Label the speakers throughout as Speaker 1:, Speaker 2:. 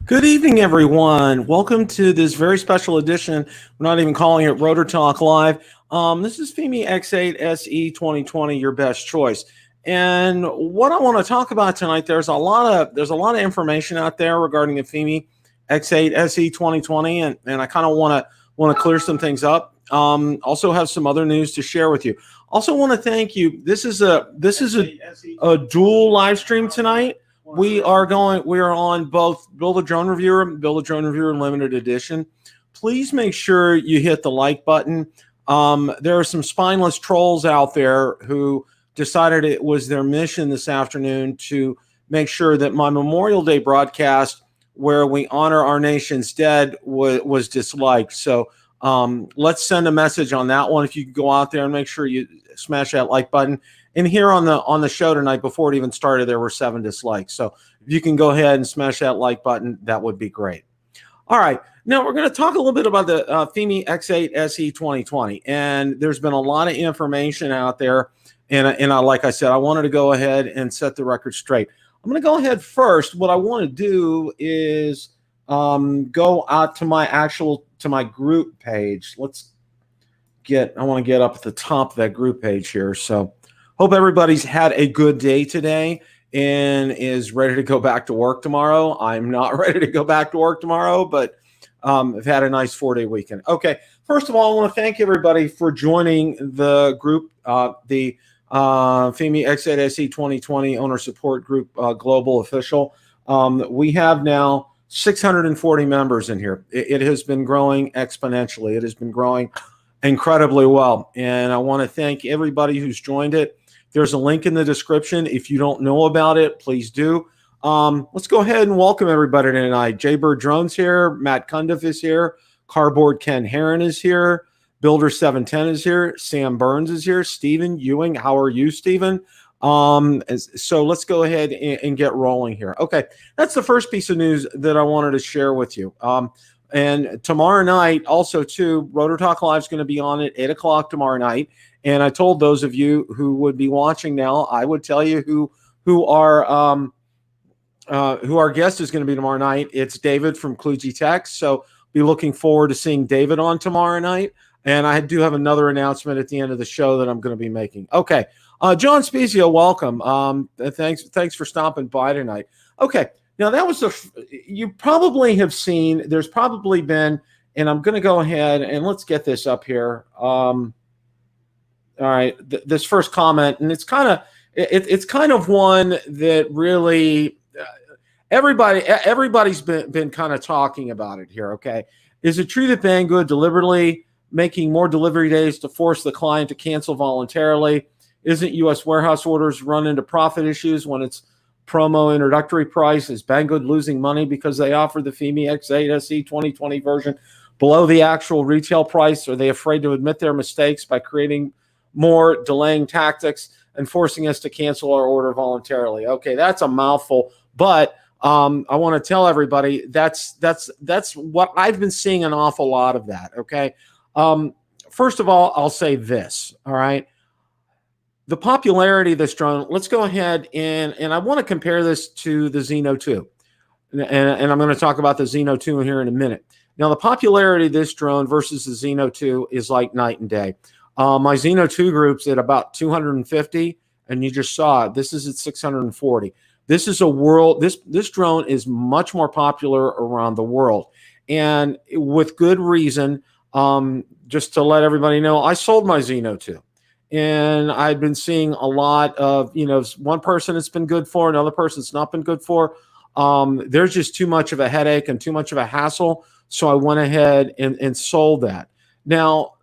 Speaker 1: Good evening, everyone. Welcome to this very special edition. We're not even calling it Rotor Talk Live. This is Fimi X8 SE 2020, your best choice. And what I want to talk about tonight, there's a lot of information out there regarding the Fimi X8 SE 2020, and I kind of want to clear some things up. Also have some other news to share with you. Also want to thank you. This is a dual live stream tonight. We are on both Bill the Drone Reviewer and Bill the Drone Reviewer Limited Edition. Please make sure you hit the like button. There are some spineless trolls out there who decided it was their mission this afternoon to make sure that my Memorial Day broadcast, where we honor our nation's dead, was disliked. So let's send a message on that one. If you could go out there and make sure you smash that like button. And here on the show tonight, before it even started, there were 7 dislikes. So if you can go ahead and smash that like button, that would be great. All right. Now we're going to talk a little bit about the Fimi X8 SE 2020. And there's been a lot of information out there. And like I said, I wanted to go ahead and set the record straight. I'm going to go ahead first. What I want to do is go out to my group page. I want to get up at the top of that group page here. So hope everybody's had a good day today and is ready to go back to work tomorrow. I'm not ready to go back to work tomorrow, but I've had a nice 4-day weekend. Okay, first of all, I want to thank everybody for joining the group, the Fimi X8 SE 2020 Owner Support Group Global Official. We have now 640 members in here. It has been growing exponentially. It has been growing incredibly well, and I want to thank everybody who's joined it. There's a link in the description. If you don't know about it, please do. Let's go ahead and welcome everybody tonight. Jaybird Drones here. Matt Cundiff is here. Cardboard Ken Heron is here. Builder 710 is here. Sam Burns is here. Stephen Ewing. How are you, Stephen? So let's go ahead and get rolling here. Okay, that's the first piece of news that I wanted to share with you. And tomorrow night, also, too, Rotor Talk Live is going to be on at 8 o'clock tomorrow night. And I told those of you who would be watching now, I would tell you who our guest is going to be tomorrow night. It's David from Kludgy Tech. So be looking forward to seeing David on tomorrow night. And I do have another announcement at the end of the show that I'm going to be making. Okay, John Spezio, welcome. Thanks for stopping by tonight. Okay. Now, that was you probably have seen, there's probably been, and I'm going to go ahead and let's get this up here. All right, this first comment, and it's kind of one that really everybody's been kind of talking about it here. Okay, is it true that Banggood deliberately making more delivery days to force the client to cancel voluntarily? Isn't U.S. warehouse orders run into profit issues when it's promo introductory price? Is Banggood losing money because they offer the Fimi X8 SE 2020 version below the actual retail price? Are they afraid to admit their mistakes by creating more delaying tactics and forcing us to cancel our order voluntarily? Okay, that's a mouthful, but I want to tell everybody that's what I've been seeing, an awful lot of that. Okay, first of all, I'll say this. All right. The popularity of this drone, let's go ahead and I want to compare this to the Zino 2. And I'm going to talk about the Zino 2 here in a minute. Now, the popularity of this drone versus the Zino 2 is like night and day. My Zino 2 group's at about 250, and you just saw it. This is at 640. This is a world, this drone is much more popular around the world. And with good reason, just to let everybody know, I sold my Zino 2. And I've been seeing a lot of, one person it's been good for, another person it's not been good for. There's just too much of a headache and too much of a hassle. So I went ahead and sold that. Now,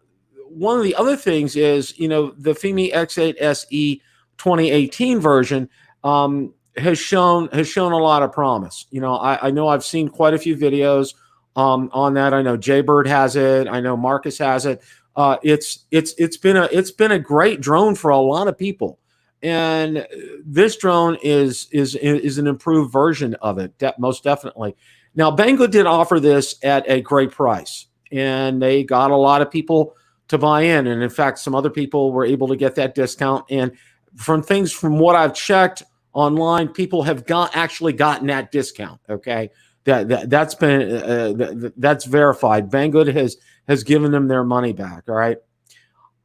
Speaker 1: one of the other things is, the Fimi X8 SE 2018 version has shown a lot of promise. I know I've seen quite a few videos on that. I know Jaybird has it. I know Marcus has it. It's been a great drone for a lot of people, and this drone is an improved version of it, most definitely. Now, Banggood did offer this at a great price, and they got a lot of people to buy in, and in fact, some other people were able to get that discount. And from what I've checked online, people have actually gotten that discount. Okay, That's been that's verified. Banggood has given them their money back. All right.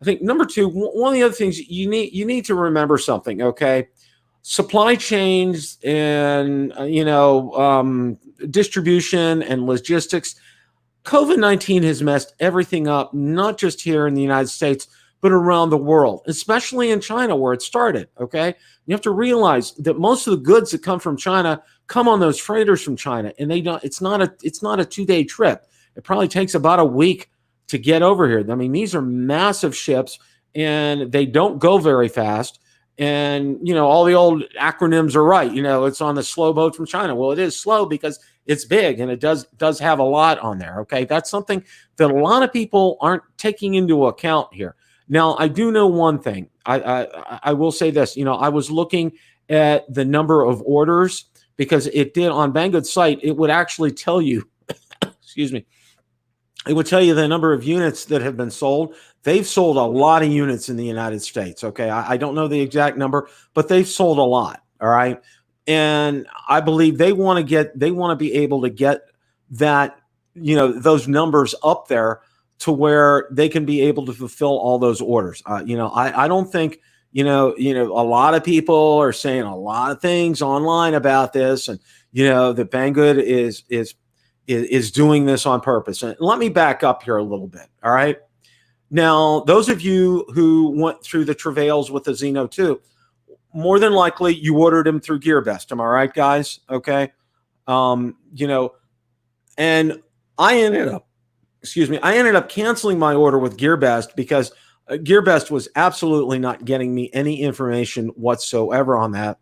Speaker 1: I think number two, one of the other things you need to remember something. Okay, supply chains and distribution and logistics. COVID-19 has messed everything up, not just here in the United States, but around the world, especially in China where it started. Okay, you have to realize that most of the goods that come from China come on those freighters from China, and they don't. It's not a 2-day trip. It probably takes about a week to get over here. I mean, these are massive ships, and they don't go very fast. And all the old acronyms are right. It's on the slow boat from China. Well, it is slow because it's big, and it does have a lot on there. Okay, that's something that a lot of people aren't taking into account here. Now, I do know one thing. I will say this. I was looking at the number of orders because it did on Banggood's site. It would actually tell you, excuse me, it would tell you the number of units that have been sold. They've sold a lot of units in the United States. Okay, I don't know the exact number, but they've sold a lot. All right, and I believe they want to be able to get that those numbers up there to where they can be able to fulfill all those orders. I don't think a lot of people are saying a lot of things online about this, and that Banggood is doing this on purpose. And let me back up here a little bit. All right. Now, those of you who went through the travails with the Zino 2, more than likely you ordered them through GearBest. Am I right, guys? Okay. And I ended up canceling my order with GearBest because GearBest was absolutely not getting me any information whatsoever on that.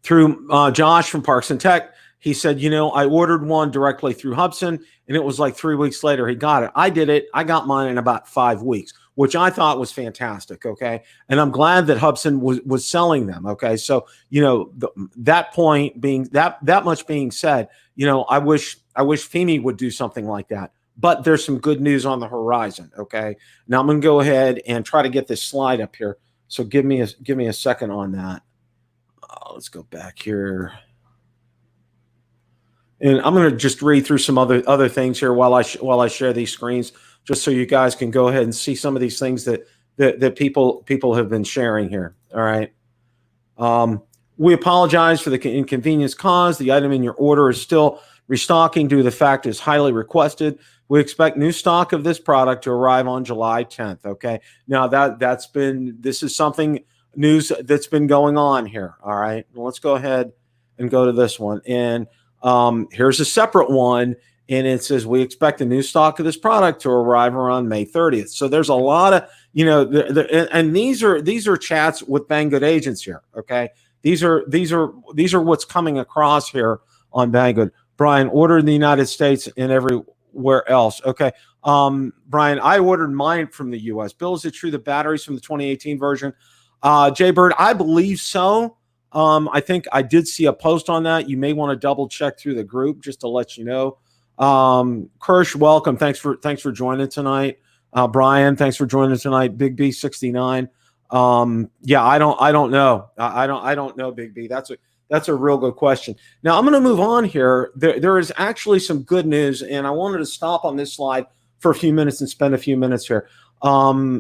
Speaker 1: Through Josh from Parks and Tech, he said, I ordered one directly through Hubsan, and it was like 3 weeks later he got it. I did it. I got mine in about 5 weeks, which I thought was fantastic. Okay, and I'm glad that Hubsan was selling them. Okay, so that point being that much being said, I wish Fimi would do something like that. But there's some good news on the horizon. Okay, now I'm going to go ahead and try to get this slide up here. So give me a second on that. Let's go back here. And I'm going to just read through some other things here while I share these screens, just so you guys can go ahead and see some of these things that people have been sharing here. All right. We apologize for the inconvenience caused. The item in your order is still restocking due to the fact it's highly requested. We expect new stock of this product to arrive on July 10th. Okay. Now this is something news that's been going on here. All right. Well, let's go ahead and go to this one. And here's a separate one, and it says we expect a new stock of this product to arrive around May 30th. So there's a lot of, and these are chats with Banggood agents here. Okay, these are what's coming across here on Banggood. Brian, ordered in the United States and everywhere else. Okay, Brian, I ordered mine from the U.S. Bill, is it true the batteries from the 2018 version? Jay Bird, I believe so. I think I did see a post on that. You may want to double check through the group just to let you know. Kirsch, welcome. Thanks for joining tonight. Brian, thanks for joining tonight. Big B 69. Yeah, I don't know. I don't know, Big B. That's a real good question. Now I'm going to move on here. There is actually some good news, and I wanted to stop on this slide for a few minutes and spend a few minutes here.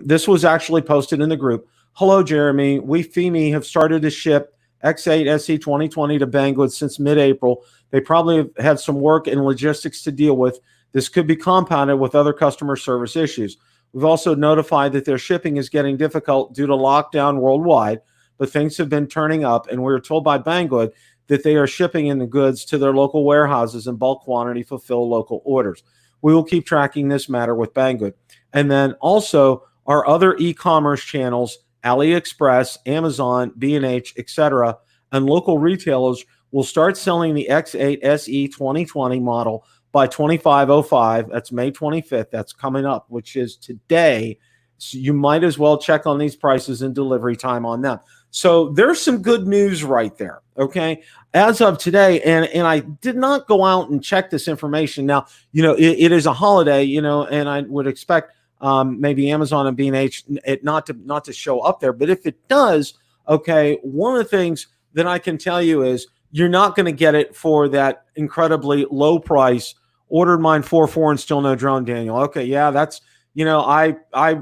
Speaker 1: This was actually posted in the group. Hello, Jeremy. We Fimi have started to ship X8 SE2020 to Banggood since mid-April. They probably have some work and logistics to deal with. This could be compounded with other customer service issues. We've also notified that their shipping is getting difficult due to lockdown worldwide, but things have been turning up, and we were told by Banggood that they are shipping in the goods to their local warehouses in bulk quantity to fulfill local orders. We will keep tracking this matter with Banggood. And then also our other e-commerce channels, AliExpress, Amazon, B&H, etc., and local retailers will start selling the X8 SE 2020 model by 2505. That's May 25th. That's coming up, which is today. So you might as well check on these prices and delivery time on them. So there's some good news right there, okay? As of today, and I did not go out and check this information. Now, it is a holiday, and I would expect maybe Amazon and B&H not to show up there. But if it does, okay, one of the things that I can tell you is you're not going to get it for that incredibly low price. Ordered mine 4.4 and still no drone, Daniel. Okay, yeah, that's, I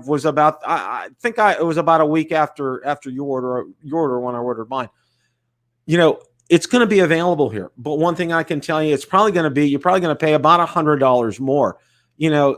Speaker 1: was about, I think it was about a week after your order when I ordered mine. It's going to be available here, but one thing I can tell you, you're probably going to pay about $100 more.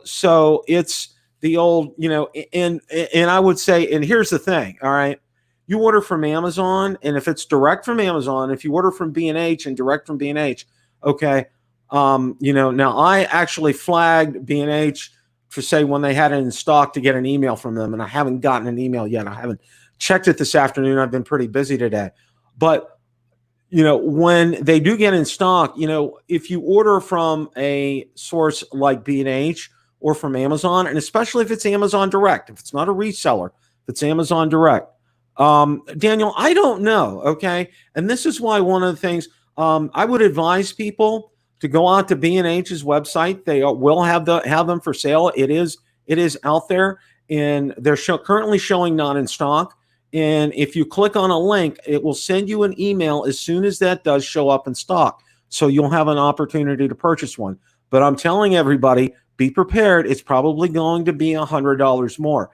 Speaker 1: So it's the old, and I would say, and here's the thing, all right, you order from Amazon, and if it's direct from Amazon, if you order from B&H and direct from B&H, okay, now I actually flagged B&H for say when they had it in stock to get an email from them, and I haven't gotten an email yet. I haven't checked it this afternoon. I've been pretty busy today, but when they do get in stock, if you order from a source like B&H or from Amazon, and especially if it's Amazon Direct, if it's not a reseller, if it's Amazon Direct, Daniel, I don't know, okay? And this is why one of the things I would advise people to go out to B&H's website. They will have them for sale. It is out there, and they're currently showing not in stock. And if you click on a link, it will send you an email as soon as that does show up in stock. So you'll have an opportunity to purchase one. But I'm telling everybody, be prepared. It's probably going to be $100 more.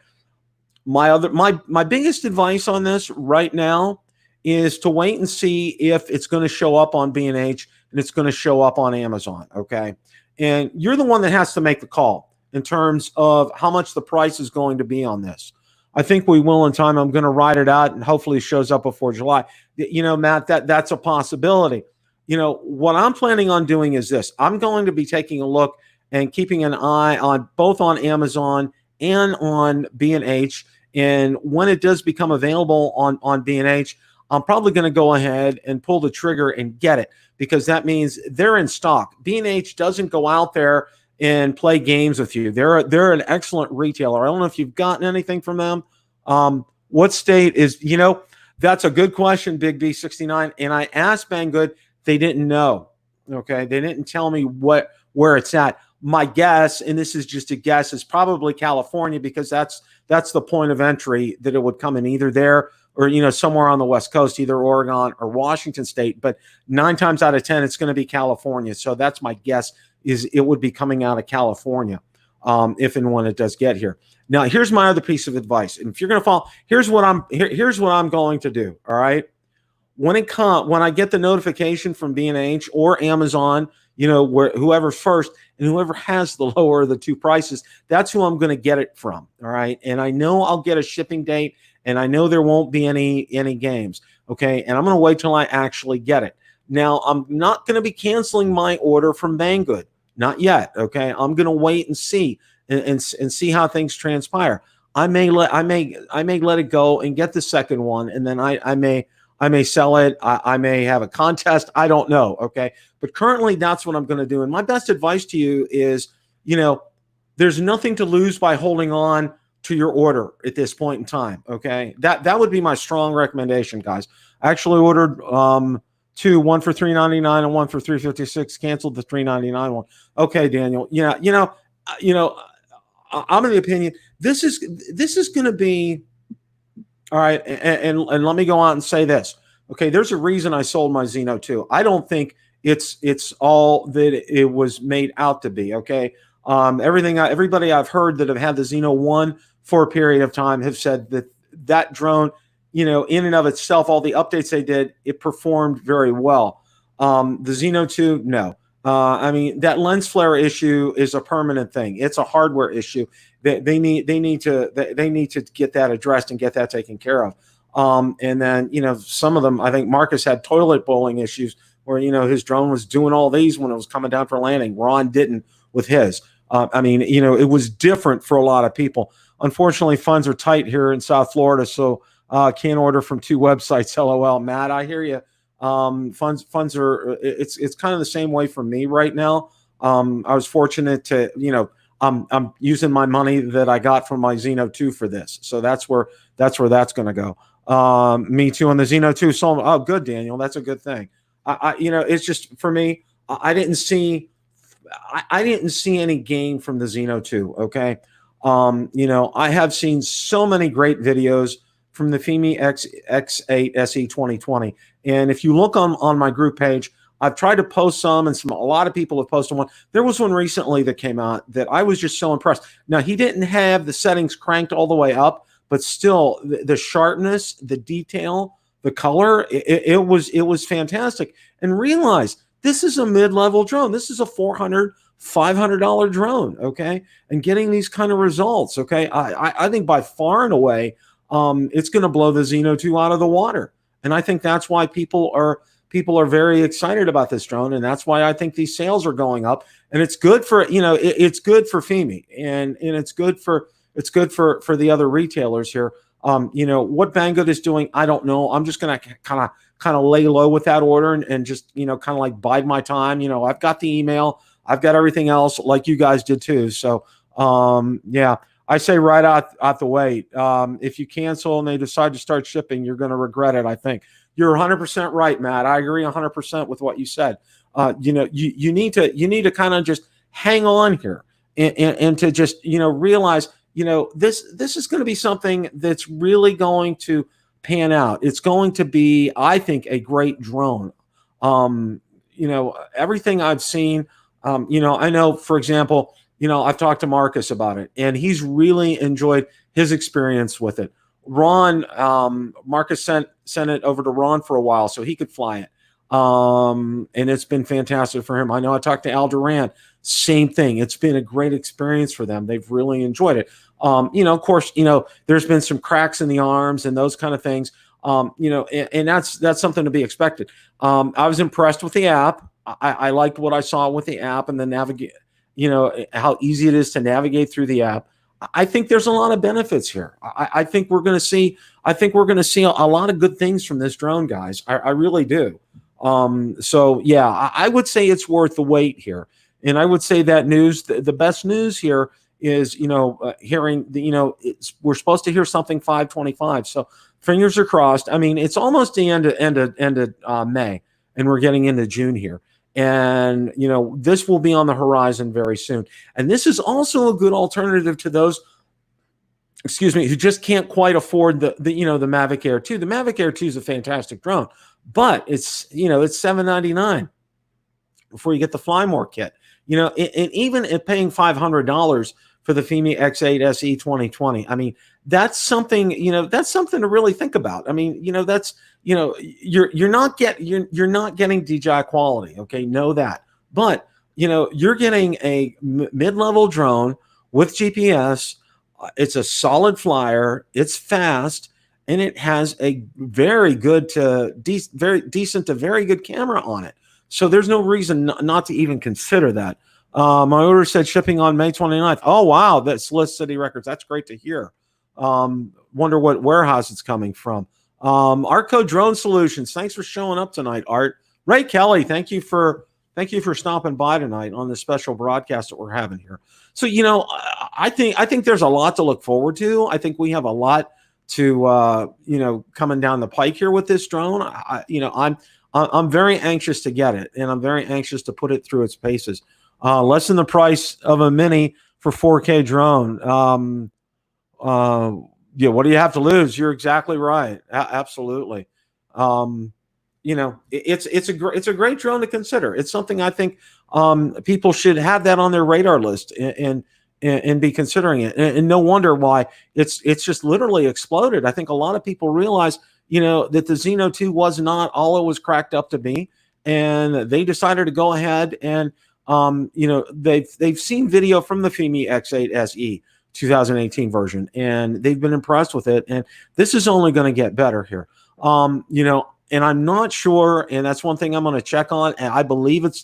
Speaker 1: My biggest advice on this right now is to wait and see if it's going to show up on B&H and it's going to show up on Amazon, okay? And you're the one that has to make the call in terms of how much the price is going to be on this. I think we will in time. I'm going to ride it out, and hopefully it shows up before July. Matt, that's a possibility. What I'm planning on doing is this. I'm going to be taking a look and keeping an eye on both on Amazon and on B&H. And when it does become available on B&H, I'm probably going to go ahead and pull the trigger and get it, because that means they're in stock. B&H doesn't go out there and play games with you. They're an excellent retailer. I don't know if you've gotten anything from them. What state is, that's a good question, Big B69. And I asked Banggood, they didn't know. Okay. They didn't tell me where it's at. My guess, and this is just a guess, is probably California, because that's the point of entry that it would come in, either there or, somewhere on the West Coast, either Oregon or Washington State. But 9 times out of 10, it's going to be California. So that's my guess, is it would be coming out of California if and when it does get here. Now, here's my other piece of advice. And if you're going to follow, here's what I'm going to do. All right. When I get the notification from B&H or Amazon, whoever's first and whoever has the lower of the two prices, that's who I'm going to get it from. All right. And I know I'll get a shipping date, and I know there won't be any games. Okay. And I'm going to wait till I actually get it. Now, I'm not going to be canceling my order from Banggood. Not yet. Okay. I'm going to wait and see and see how things transpire. I may let it go and get the second one, and then I may sell it. I may have a contest. I don't know. Okay. But currently that's what I'm going to do. And my best advice to you is, there's nothing to lose by holding on to your order at this point in time. Okay. That would be my strong recommendation, guys. I actually ordered, two, one for $399 and one for $356. Canceled the $399 one. Okay, Daniel. I'm of the opinion this is going to be all right. And let me go on and say this. Okay, there's a reason I sold my Zino 2. I don't think it's all that it was made out to be. Okay, everybody I've heard that have had the Zino 1 for a period of time have said that drone, in and of itself, all the updates they did, it performed very well. The Zino 2, no. That lens flare issue is a permanent thing. It's a hardware issue. They need to get that addressed and get that taken care of. And then, some of them, I think Marcus had toilet bowling issues where, his drone was doing all these when it was coming down for landing. Ron didn't with his. It was different for a lot of people. Unfortunately, funds are tight here in South Florida, so can't order from 2 websites. LOL, Matt, I hear you. Funds are, it's kind of the same way for me right now. I was fortunate to, I'm using my money that I got from my Zino 2 for this. So that's where that's going to go. Me too on the Zino 2. So, oh, good, Daniel. That's a good thing. It's just for me, I didn't see any gain from the Zino 2. Okay. I have seen so many great videos from the Fimi X8 SE2020. And if you look on my group page, I've tried to post some, and a lot of people have posted one. There was one recently that came out that I was just so impressed. Now, he didn't have the settings cranked all the way up, but still the sharpness, the detail, the color, it was fantastic. And realize this is a mid-level drone. This is a $400, $500 drone, okay? And getting these kind of results, okay? I think by far and away, it's going to blow the Zino 2 out of the water. And I think that's why people are very excited about this drone, and that's why I think these sales are going up. And it's good for, it's good for Fimi, and it's good for the other retailers here. What Banggood is doing, I don't know. I'm just gonna kind of lay low with that order and just kind of like bide my time. I've got the email, I've got everything else, like you guys did too. So yeah, I say right out the way. If you cancel and they decide to start shipping, you're going to regret it. I think you're 100% right, Matt. I agree 100% with what you said. You need to kind of just hang on here and to just realize this is going to be something that's really going to pan out. It's going to be, I think, a great drone. Everything I've seen, I know, for example, I've talked to Marcus about it, and he's really enjoyed his experience with it. Ron, Marcus sent it over to Ron for a while so he could fly it. And it's been fantastic for him. I know I talked to Al Duran, same thing. It's been a great experience for them. They've really enjoyed it. Of course, there's been some cracks in the arms and those kind of things. And that's something to be expected. I was impressed with the app. I liked what I saw with the app and the navigate, how easy it is to navigate through the app. I think there's a lot of benefits here. I think we're going to see a lot of good things from this drone, guys. I really do. So yeah, I would say it's worth the wait here. And I would say that the best news here is, hearing we're supposed to hear something 5/25. So fingers are crossed. I mean, it's almost the end of May, and we're getting into June here. And, this will be on the horizon very soon. And this is also a good alternative to those, who just can't quite afford the Mavic Air 2. The Mavic Air 2 is a fantastic drone, but it's $799 before you get the Fly More kit. And even at paying $500 for the Fimi X8 SE 2020, I mean, that's something, that's something to really think about. I mean, that's, you're not getting DJI quality. Okay. Know that, but you're getting a mid-level drone with GPS. It's a solid flyer. It's fast, and it has a very good to very decent to very good camera on it. So there's no reason not to even consider that. My order said shipping on May 29th. Oh, wow. That's List City Records. That's great to hear. Wonder what warehouse it's coming from. Artco Drone Solutions. Thanks for showing up tonight, Art. Ray Kelly, thank you for stopping by tonight on this special broadcast that we're having here. So, I think there's a lot to look forward to. I think we have a lot to, coming down the pike here with this drone. I'm very anxious to get it, and I'm very anxious to put it through its paces. Less than the price of a Mini for 4K drone. Yeah, what do you have to lose? You're exactly right. Absolutely. It's a great drone to consider. It's something I think people should have that on their radar list and be considering it. And no wonder why it's just literally exploded. I think a lot of people realize, that the Zino 2 was not all it was cracked up to be, and they decided to go ahead and they've seen video from the Fimi X8 SE 2018 version, and they've been impressed with it. And this is only going to get better here. And I'm not sure, and that's one thing I'm going to check on. And I believe it's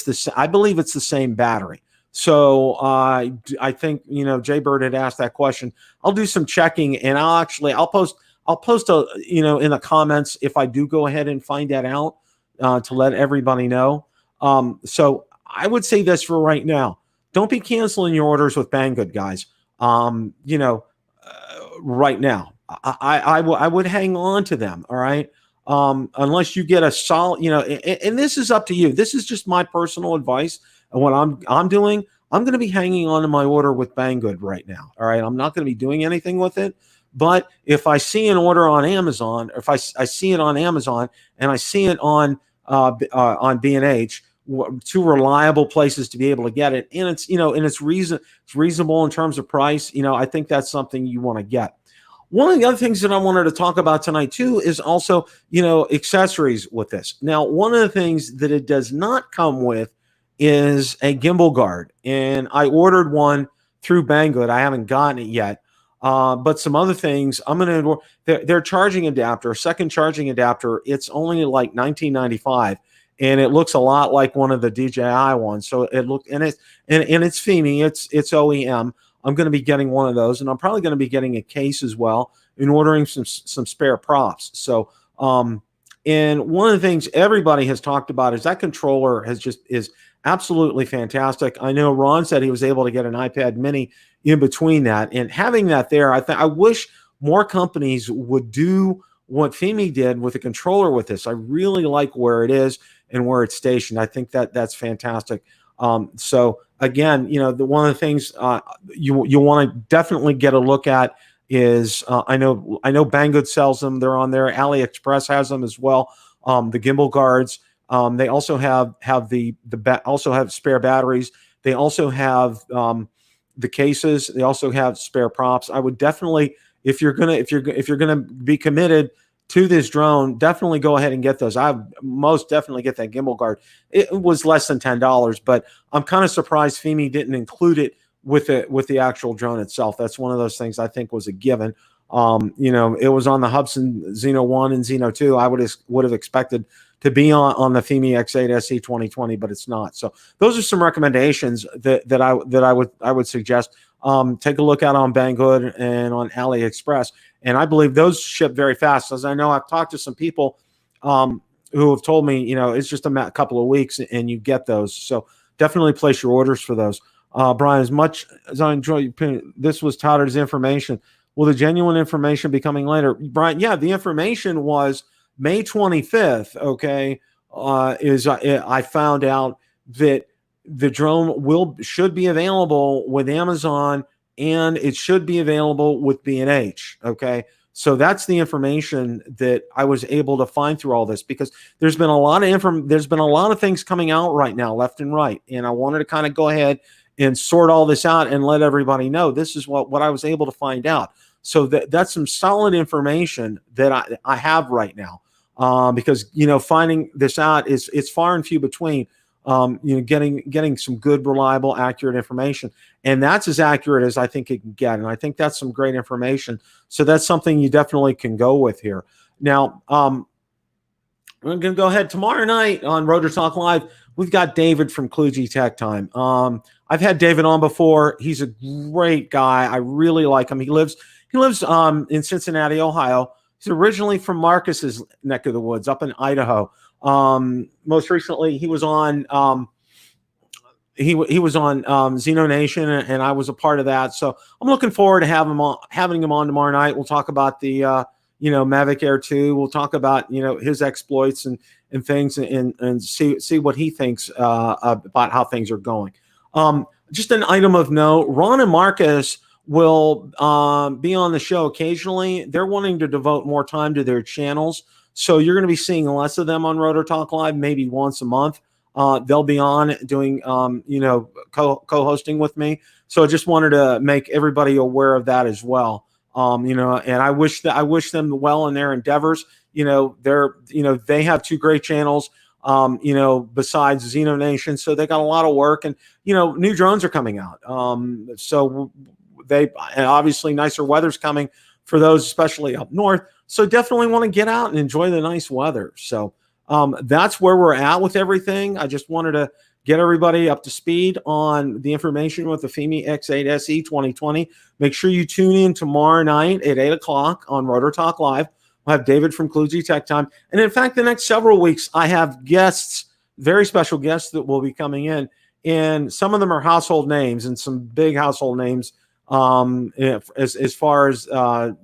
Speaker 1: the same battery. So I think Jay Bird had asked that question. I'll do some checking, and I'll post a in the comments if I do go ahead and find that out to let everybody know. So I would say this for right now: don't be canceling your orders with Banggood, guys. Right now, I would hang on to them. All right. Unless you get a solid, and this is up to you. This is just my personal advice. And what I'm doing, I'm going to be hanging on to my order with Banggood right now. All right. I'm not going to be doing anything with it, But if I see an order on Amazon, or if I see it on Amazon and I see it on B&H, two reliable places to be able to get it, and it's and it's reasonable in terms of price, I think that's something you want to get. One of the other things that I wanted to talk about tonight too is also accessories with this. Now, one of the things that it does not come with is a gimbal guard, and I ordered one through Banggood. I haven't gotten it yet. But some other things, I'm going to, their charging adapter, second charging adapter, it's only like $19.95, and it looks a lot like one of the DJI ones. So it looked, and it's Fimi, it's OEM. I'm going to be getting one of those, and I'm probably going to be getting a case as well, and ordering some spare props. So, and one of the things everybody has talked about is that controller is absolutely fantastic. I know Ron said he was able to get an iPad mini in between that, and having that there, I wish more companies would do what Fimi did with a controller with this. I really like where it is and where it's stationed. I think that's fantastic. So again, one of the things you want to definitely get a look at is I know Banggood sells them. They're on there. AliExpress has them as well. The gimbal guards. They also have also have spare batteries. They also have the cases. They also have spare props. I would definitely, if you're gonna be committed to this drone, definitely go ahead and get those. I most definitely get that gimbal guard. It was less than $10, but I'm kind of surprised Fimi didn't include it with the actual drone itself. That's one of those things I think was a given. It was on the Hubsan Zino 1 and Zino 2. I would have expected to be on the Fimi X8 SE 2020, but it's not. So those are some recommendations that I would suggest. Take a look out on Banggood and on AliExpress, and I believe those ship very fast. As I know, I've talked to some people who have told me, it's just a couple of weeks and you get those. So definitely place your orders for those. Brian, as much as I enjoy this was touted as information, will the genuine information be coming later? Brian, yeah, the information was May 25th, okay, I found out that the drone should be available with Amazon, and it should be available with B&H, okay? So that's the information that I was able to find through all this, because there's been a lot of things coming out right now, left and right, and I wanted to kind of go ahead and sort all this out and let everybody know this is what I was able to find out. So that's some solid information that I have right now. Because finding this out it's far and few between. Getting some good, reliable, accurate information, and that's as accurate as I think it can get. And I think that's some great information. So that's something you definitely can go with here. Now, I'm going to go ahead tomorrow night on Rotor Talk Live. We've got David from Kluge Tech Time. I've had David on before. He's a great guy. I really like him. He lives in Cincinnati, Ohio. He's originally from Marcus's neck of the woods up in Idaho. Most recently, he was on he was on Zino Nation, and I was a part of that. So I'm looking forward to having him on tomorrow night. We'll talk about the Mavic Air 2. We'll talk about his exploits and things, and see what he thinks about how things are going. Just an item of note: Ron and Marcus will be on the show occasionally. They're wanting to devote more time to their channels, so you're going to be seeing less of them on Rotor Talk Live, maybe once a month. They'll be on doing co-hosting with me. So I just wanted to make everybody aware of that as well. And I wish them well in their endeavors. They have two great channels, besides Zino Nation. So they got a lot of work, and new drones are coming out. So and obviously nicer weather's coming for those, especially up north. So definitely want to get out and enjoy the nice weather. So that's where we're at with everything. I just wanted to get everybody up to speed on the information with the Fimi X8 SE 2020. Make sure you tune in tomorrow night at 8 o'clock on Rotor Talk Live. We'll have David from Kluge Tech Time. And in fact, the next several weeks, I have guests, very special guests that will be coming in. And some of them are household names, and some big household names as far as drone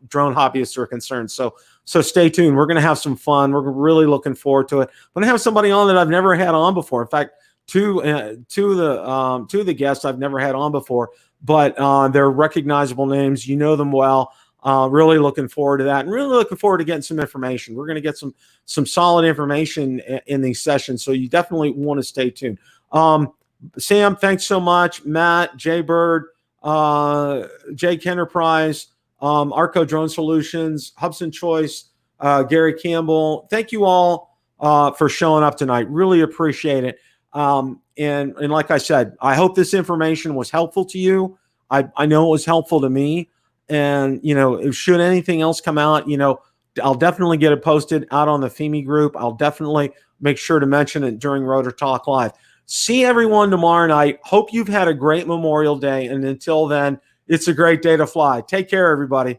Speaker 1: hobbyists are concerned. So stay tuned. We're going to have some fun. We're really looking forward to it. I'm going to have somebody on that I've never had on before. In fact, two of the guests I've never had on before, but they're recognizable names. You know them well. Really looking forward to that, and really looking forward to getting some information. We're going to get some solid information in these sessions, so you definitely want to stay tuned. Sam, thanks so much. Matt, Jay Bird, Jake Enterprise, Arco Drone Solutions, Hubsan Choice, Gary Campbell. Thank you all for showing up tonight. Really appreciate it. And like I said, I hope this information was helpful to you. I know it was helpful to me. And, you know, should anything else come out, you know, I'll definitely get it posted out on the Fimi group. I'll definitely make sure to mention it during Rotor Talk Live. See everyone tomorrow night. Hope you've had a great Memorial Day. And until then, it's a great day to fly. Take care, everybody.